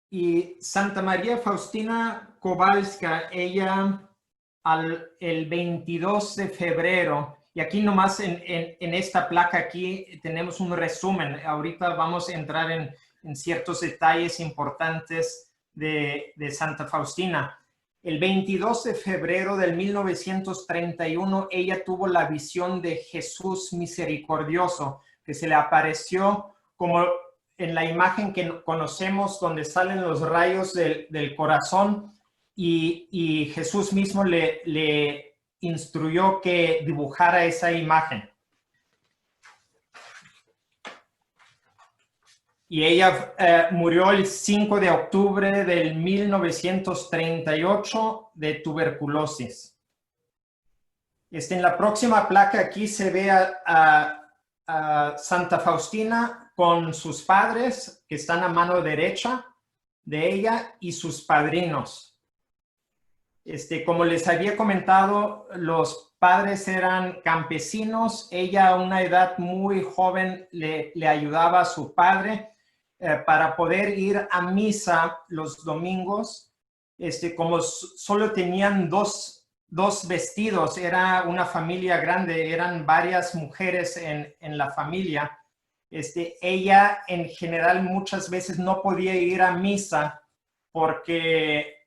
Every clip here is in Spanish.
Y Santa María Faustina Kowalska, ella el 22 de febrero, y aquí nomás en esta placa aquí tenemos un resumen. Ahorita vamos a entrar en ciertos detalles importantes de Santa Faustina. El 22 de febrero del 1931, ella tuvo la visión de Jesús misericordioso, que se le apareció como en la imagen que conocemos, donde salen los rayos del corazón, y Jesús mismo le instruyó que dibujara esa imagen. Y ella murió el 5 de octubre del 1938 de tuberculosis. En la próxima placa aquí se ve a Santa Faustina con sus padres, que están a mano derecha de ella, y sus padrinos. Como les había comentado, los padres eran campesinos. Ella a una edad muy joven le ayudaba a su padre para poder ir a misa los domingos. Como solo tenían dos vestidos, era una familia grande, eran varias mujeres en la familia. Ella en general muchas veces no podía ir a misa porque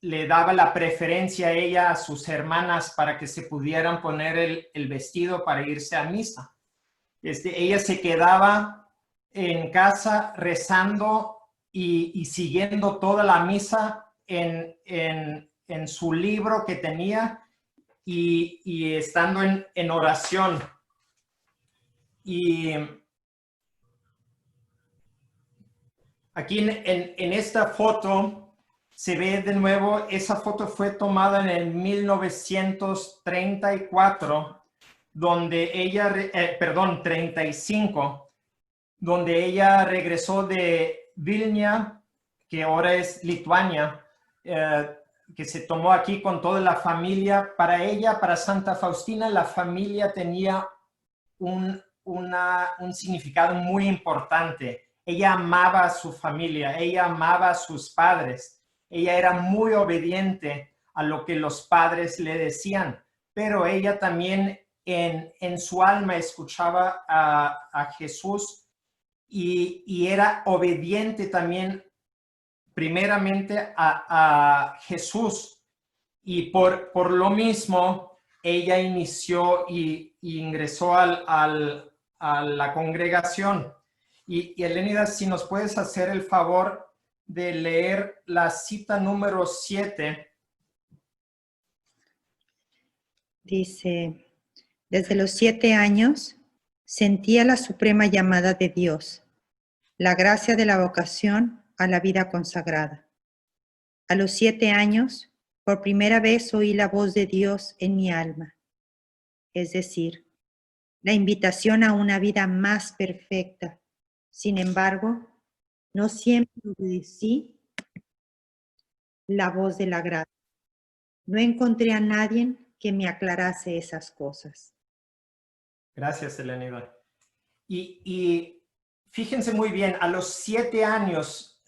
le daba la preferencia a ella, a sus hermanas, para que se pudieran poner el vestido para irse a misa. Ella se quedaba en casa rezando y siguiendo toda la misa en su libro que tenía y estando en oración. Y aquí en esta foto se ve de nuevo, esa foto fue tomada en el 1934, donde ella, 35, donde ella regresó de Vilnia, que ahora es Lituania, que se tomó aquí con toda la familia. Para ella, para Santa Faustina, la familia tenía un significado muy importante. Ella amaba a su familia, ella amaba a sus padres, ella era muy obediente a lo que los padres le decían, pero ella también en su alma escuchaba a Jesús y era obediente también primeramente a Jesús, y por lo mismo ella inició y ingresó a la congregación. Y Elenida, si nos puedes hacer el favor de leer la cita número 7. Dice, desde los 7 años sentía la suprema llamada de Dios, la gracia de la vocación a la vida consagrada. A los 7 años, por primera vez oí la voz de Dios en mi alma, es decir, la invitación a una vida más perfecta. Sin embargo, no siempre obedecí la voz de la gracia. No encontré a nadie que me aclarase esas cosas. Gracias, Elenida. Y fíjense muy bien, a los 7 años,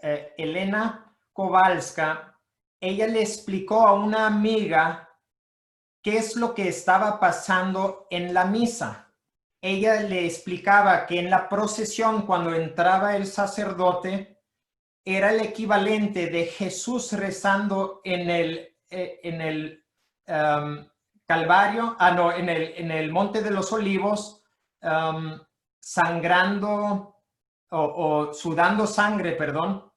Elena Kowalska, ella le explicó a una amiga qué es lo que estaba pasando en la misa. Ella le explicaba que en la procesión, cuando entraba el sacerdote, era el equivalente de Jesús rezando en el Calvario, en el Monte de los Olivos, sangrando o sudando sangre, perdón.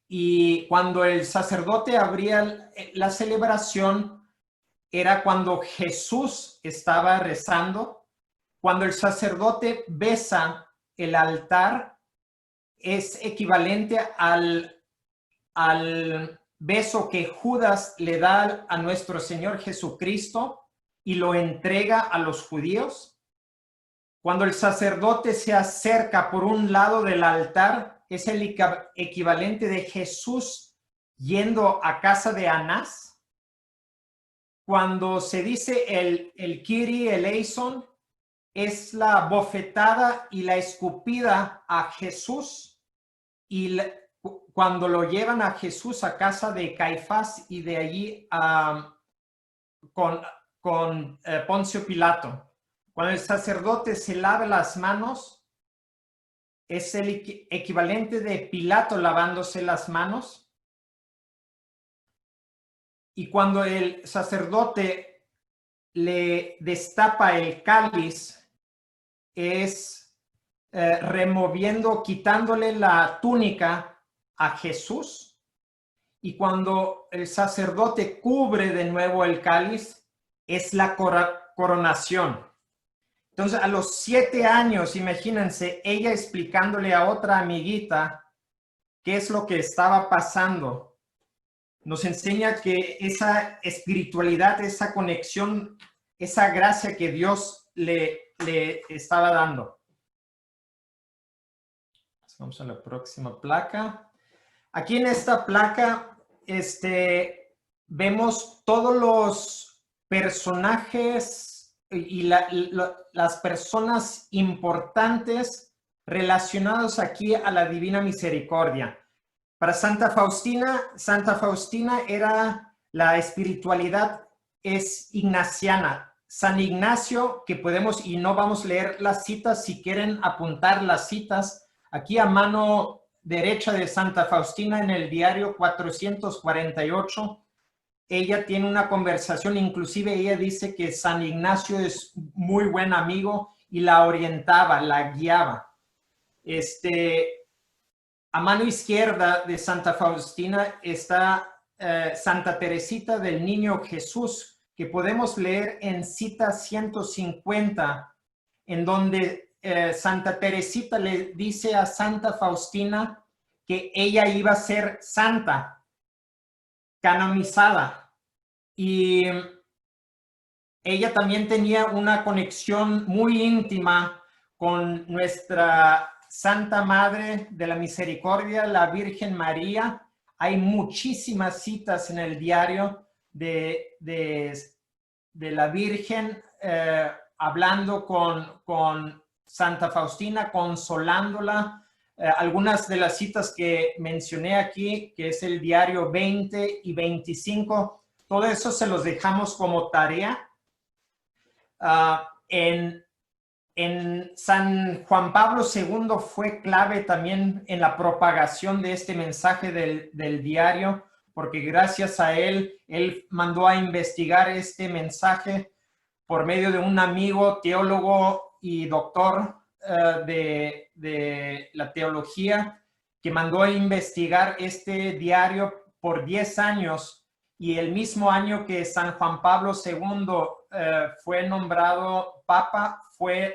Y cuando el sacerdote abría la celebración, era cuando Jesús estaba rezando. Cuando el sacerdote besa el altar, es equivalente al beso que Judas le da a nuestro Señor Jesucristo y lo entrega a los judíos. Cuando el sacerdote se acerca por un lado del altar, es el equivalente de Jesús yendo a casa de Anás. Cuando se dice el Kyrie eleison, es la bofetada y la escupida a Jesús cuando lo llevan a Jesús a casa de Caifás y de allí con Poncio Pilato, cuando el sacerdote se lava las manos, es el equivalente de Pilato lavándose las manos. Y cuando el sacerdote le destapa el cáliz, es removiendo, quitándole la túnica a Jesús. Y cuando el sacerdote cubre de nuevo el cáliz, es la coronación. Entonces, a los 7 años, imagínense, ella explicándole a otra amiguita qué es lo que estaba pasando. Nos enseña que esa espiritualidad, esa conexión, esa gracia que Dios le estaba dando. Vamos a la próxima placa. Aquí en esta placa vemos todos los personajes y las personas importantes relacionados aquí a la Divina Misericordia. Para Santa Faustina era la espiritualidad es ignaciana. San Ignacio, que podemos, y no vamos a leer las citas, si quieren apuntar las citas, aquí a mano derecha de Santa Faustina en el diario 448, ella tiene una conversación, inclusive ella dice que San Ignacio es muy buen amigo y la orientaba, la guiaba. A mano izquierda de Santa Faustina está Santa Teresita del Niño Jesús, que podemos leer en cita 150, en donde Santa Teresita le dice a Santa Faustina que ella iba a ser santa, canonizada, y ella también tenía una conexión muy íntima con nuestra Santa Madre de la Misericordia, la Virgen María. Hay muchísimas citas en el diario de la Virgen hablando con Santa Faustina, consolándola. Algunas de las citas que mencioné aquí, que es el diario 20 y 25, todo eso se los dejamos como tarea. En San Juan Pablo II fue clave también en la propagación de este mensaje del diario, porque gracias a él mandó a investigar este mensaje por medio de un amigo teólogo y doctor de la teología, que mandó a investigar este diario por 10 años, y el mismo año que San Juan Pablo II fue nombrado Papa, fue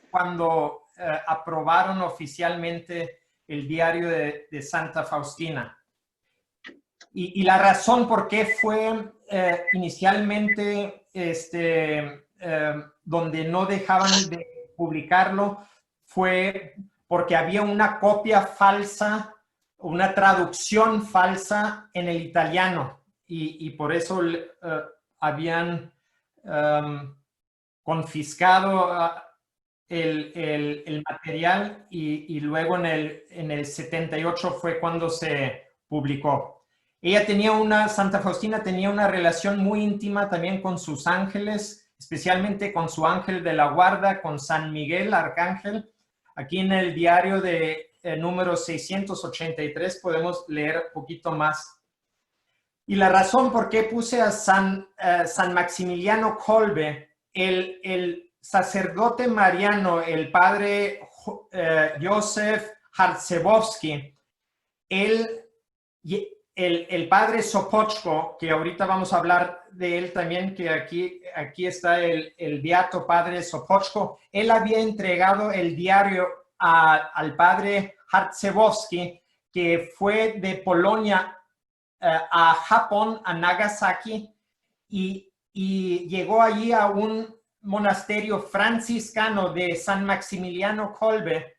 cuando aprobaron oficialmente el diario de Santa Faustina. Y la razón por qué fue inicialmente donde no dejaban de publicarlo fue porque había una copia falsa, una traducción falsa en el italiano, y por eso habían confiscado el material, y luego en el 78 fue cuando se publicó. Santa Faustina tenía una relación muy íntima también con sus ángeles, especialmente con su ángel de la guarda, con San Miguel Arcángel. Aquí en el diario de número 683 podemos leer un poquito más. Y la razón por qué puse a San Maximiliano Kolbe, el sacerdote mariano, el padre Józef Harcebowski, el padre Sopoćko, que ahorita vamos a hablar de él también, que aquí está el beato padre Sopoćko, él había entregado el diario al padre Harcebowski, que fue de Polonia a Japón, a Nagasaki, y llegó allí a un monasterio franciscano de San Maximiliano Kolbe,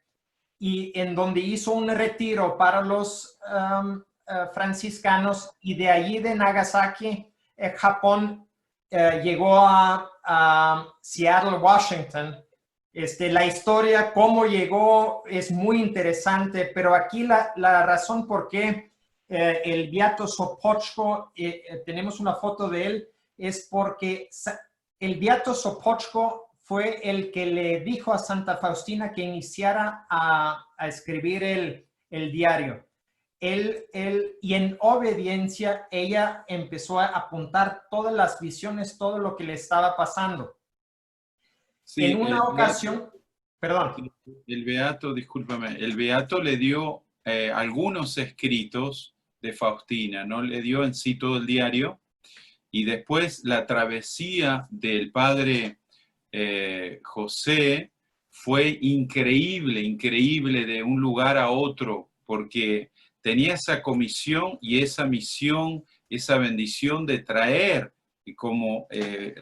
y en donde hizo un retiro para los franciscanos, y de allí de Nagasaki, Japón, llegó a Seattle, Washington, La historia, cómo llegó, es muy interesante, pero aquí la razón por qué el Beato Sopoćko, tenemos una foto de él, es porque el Beato Sopoćko fue el que le dijo a Santa Faustina que iniciara a escribir el diario. Y en obediencia, ella empezó a apuntar todas las visiones, todo lo que le estaba pasando. Sí, en una ocasión, perdón. El Beato, discúlpame, el Beato le dio algunos escritos de Faustina, no le dio en sí todo el diario, y después la travesía del padre José fue increíble, increíble de un lugar a otro, porque tenía esa comisión y esa misión, esa bendición de traer como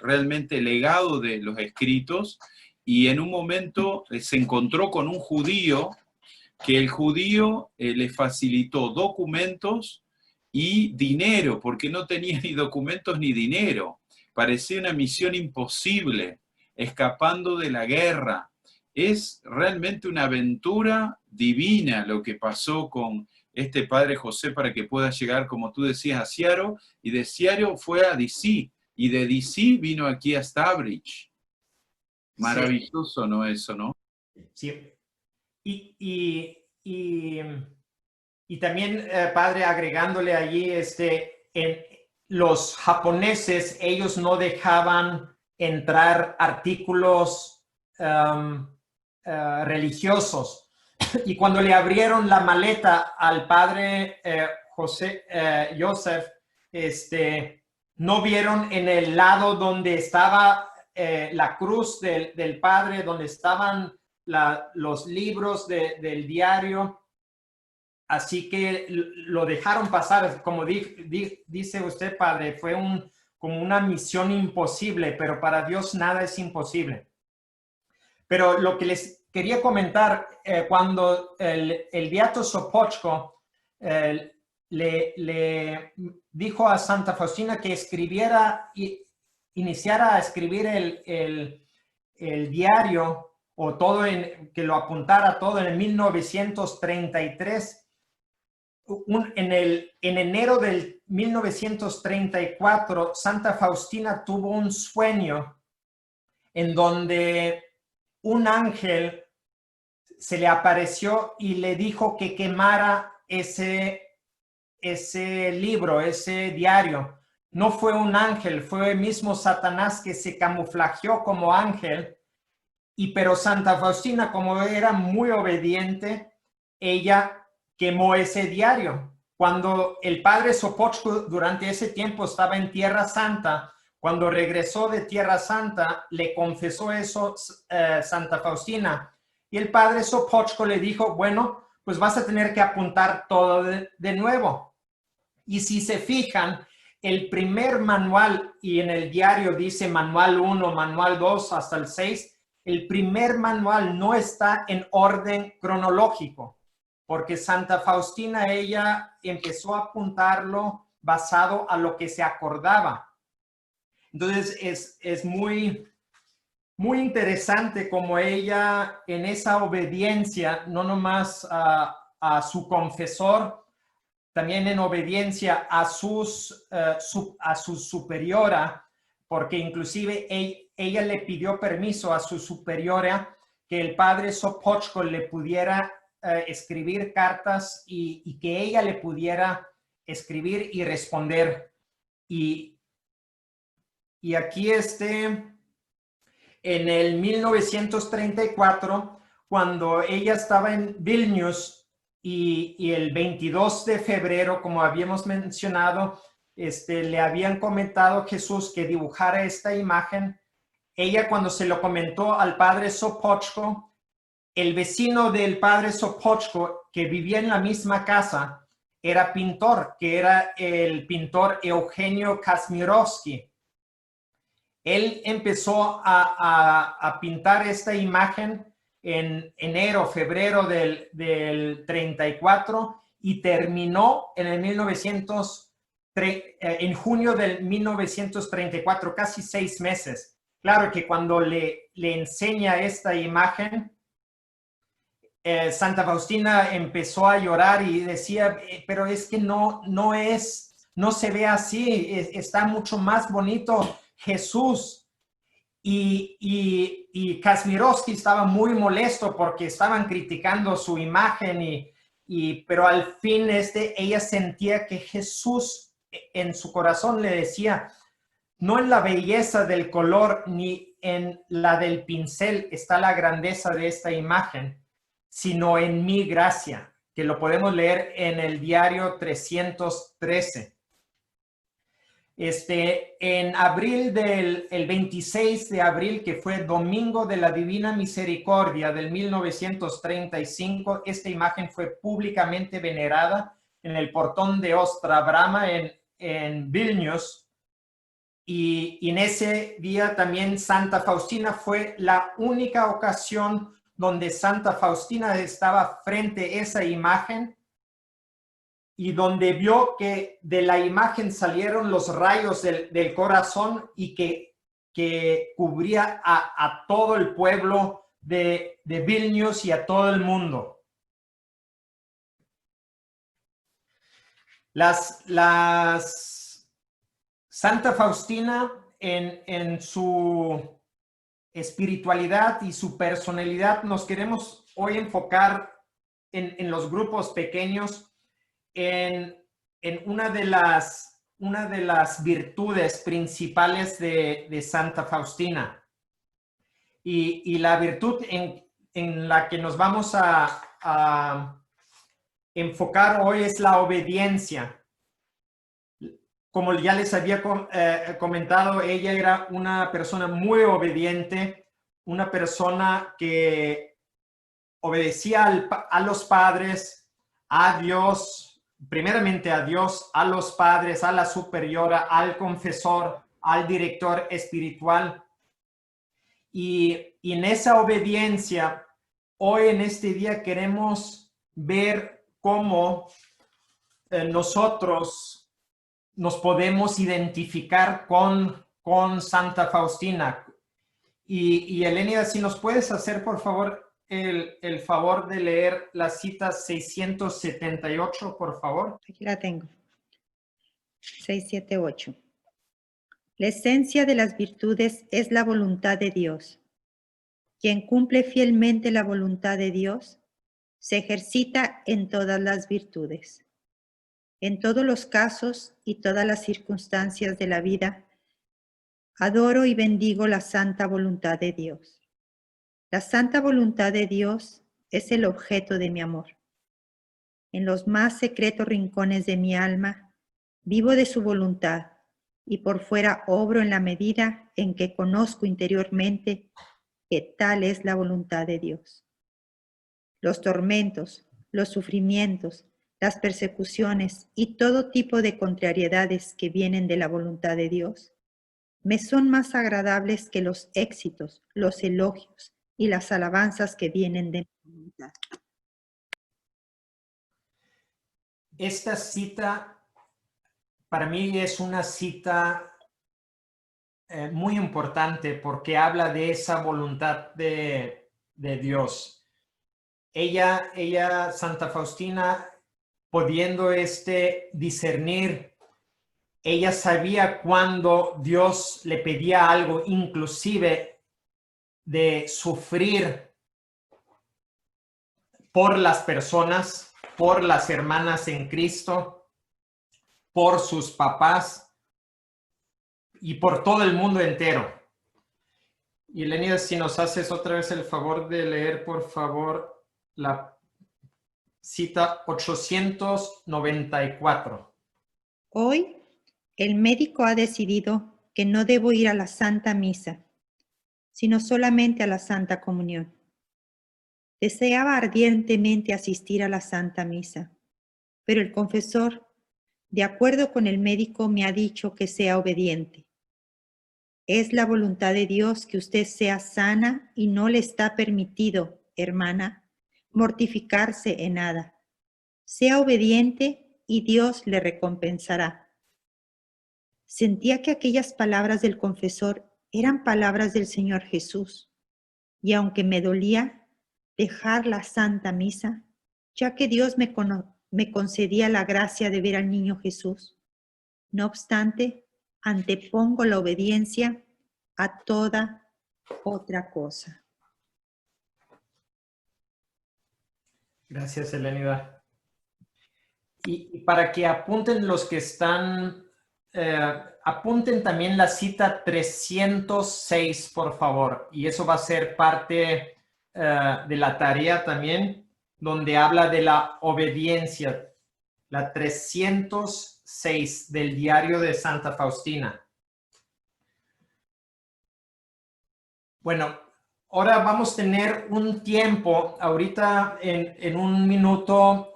realmente legado de los escritos, y en un momento se encontró con un judío, que el judío le facilitó documentos y dinero, porque no tenía ni documentos ni dinero. Parecía una misión imposible, escapando de la guerra. Es realmente una aventura divina lo que pasó con este padre José para que pueda llegar, como tú decías, a Ciaro, y de Ciaro fue a DC, y de DC vino aquí a Stavridge. Maravilloso, sí. ¿No? Eso, ¿no? Sí. Y también, padre, agregándole allí, los japoneses, ellos no dejaban entrar artículos religiosos. Y cuando le abrieron la maleta al padre Joseph, no vieron en el lado donde estaba la cruz del padre, donde estaban los libros del diario. Así que lo dejaron pasar, como dice usted, padre, fue como una misión imposible, pero para Dios nada es imposible. Pero lo que les quería comentar, cuando el Beato Sopoćko le dijo a Santa Faustina que iniciara a escribir el diario, o todo que lo apuntara todo en 1933, en enero del 1934, Santa Faustina tuvo un sueño en donde un ángel se le apareció y le dijo que quemara ese libro, ese diario. No fue un ángel, fue el mismo Satanás que se camuflajeó como ángel. Pero Santa Faustina, como era muy obediente, ella quemó ese diario. Cuando el padre Sopoćko durante ese tiempo estaba en Tierra Santa, cuando regresó de Tierra Santa, le confesó eso Santa Faustina. Y el padre Sopoćko le dijo, bueno, pues vas a tener que apuntar todo de nuevo. Y si se fijan, el primer manual, y en el diario dice manual 1, manual 2, hasta el 6, el primer manual no está en orden cronológico, porque Santa Faustina, ella empezó a apuntarlo basado a lo que se acordaba. Entonces es muy, muy interesante como ella en esa obediencia, no nomás a su confesor, también en obediencia a su superiora, porque inclusive ella le pidió permiso a su superiora que el padre Sopoćko le pudiera escribir cartas y que ella le pudiera escribir y responder. Y aquí en el 1934, cuando ella estaba en Vilnius, y el 22 de febrero, como habíamos mencionado, le habían comentado a Jesús que dibujara esta imagen. Ella, cuando se lo comentó al padre Sopoćko, el vecino del padre Sopoćko, que vivía en la misma casa, era pintor, que era el pintor Eugenio Kazmierowski. Él empezó a pintar esta imagen en enero, febrero del 34 y terminó en junio del 1934, casi 6 meses. claro que cuando le enseña esta imagen, Santa Faustina empezó a llorar y decía, pero es que no se ve así, está mucho más bonito Jesús. Y Kazmierowski estaba muy molesto porque estaban criticando su imagen, pero al fin ella sentía que Jesús en su corazón le decía, no en la belleza del color ni en la del pincel está la grandeza de esta imagen, sino en mi gracia, que lo podemos leer en el diario 313. En abril el 26 de abril, que fue Domingo de la Divina Misericordia del 1935, esta imagen fue públicamente venerada en el portón de Ostra Brama en Vilnius. Y en ese día también Santa Faustina fue la única ocasión donde Santa Faustina estaba frente a esa imagen y donde vio que de la imagen salieron los rayos del corazón y que cubría a todo el pueblo de Vilnius y a todo el mundo. Santa Faustina en su espiritualidad y su personalidad, nos queremos hoy enfocar en los grupos pequeños, en una de las virtudes principales de Santa Faustina. Y la virtud en la que nos vamos a enfocar hoy es la obediencia. Como ya les había comentado, ella era una persona muy obediente, una persona que obedecía a los padres, a Dios, primeramente a Dios, a los padres, a la superiora, al confesor, al director espiritual. Y en esa obediencia, hoy en este día queremos ver cómo nosotros nos podemos identificar con Santa Faustina. Y Elenia, si nos puedes hacer, por favor, el favor de leer la cita 678, por favor. Aquí la tengo. 678. La esencia de las virtudes es la voluntad de Dios. Quien cumple fielmente la voluntad de Dios se ejercita en todas las virtudes. En todos los casos y todas las circunstancias de la vida, adoro y bendigo la santa voluntad de Dios. La santa voluntad de Dios es el objeto de mi amor. En los más secretos rincones de mi alma, vivo de su voluntad y por fuera obro en la medida en que conozco interiormente que tal es la voluntad de Dios. Los tormentos, los sufrimientos, las persecuciones y todo tipo de contrariedades que vienen de la voluntad de Dios me son más agradables que los éxitos, los elogios y las alabanzas que vienen de mi voluntad. Esta cita para mí es una cita muy importante porque habla de esa voluntad de Dios. Ella, Santa Faustina, pudiendo discernir, ella sabía cuando Dios le pedía algo, inclusive de sufrir por las personas, por las hermanas en Cristo, por sus papás y por todo el mundo entero. Y Elenia, si nos haces otra vez el favor de leer, por favor, la cita 894. Hoy, el médico ha decidido que no debo ir a la Santa Misa, sino solamente a la Santa Comunión. Deseaba ardientemente asistir a la Santa Misa, pero el confesor, de acuerdo con el médico, me ha dicho que sea obediente. Es la voluntad de Dios que usted sea sana y no le está permitido, hermana, mortificarse en nada. Sea obediente y Dios le recompensará. Sentía que aquellas palabras del confesor Eran palabras del Señor Jesús. Y aunque me dolía dejar la Santa Misa, ya que Dios me concedía la gracia de ver al niño Jesús, no obstante, antepongo la obediencia a toda otra cosa. Gracias, Elenida. Y para que apunten los que están, apunten también la cita 306, por favor. Y eso va a ser parte de la tarea también, donde habla de la obediencia. La 306 del diario de Santa Faustina. Bueno, ahora vamos a tener un tiempo, ahorita en un minuto,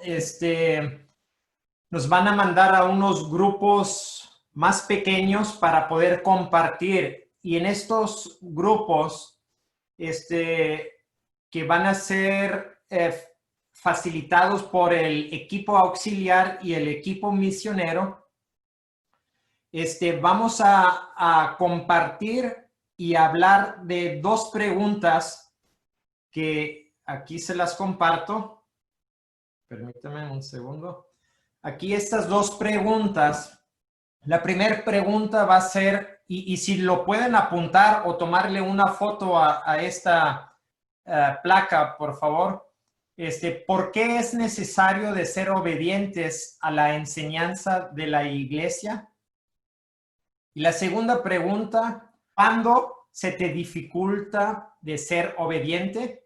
nos van a mandar a unos grupos más pequeños para poder compartir. Y en estos grupos, que van a ser facilitados por el equipo auxiliar y el equipo misionero, vamos a compartir y hablar de dos preguntas que aquí se las comparto. Permítame un segundo. Aquí estas dos preguntas. La primera pregunta va a ser, y si lo pueden apuntar o tomarle una foto a esta placa, por favor. ¿Por qué es necesario de ser obedientes a la enseñanza de la iglesia? Y la segunda pregunta, ¿cuándo se te dificulta de ser obediente?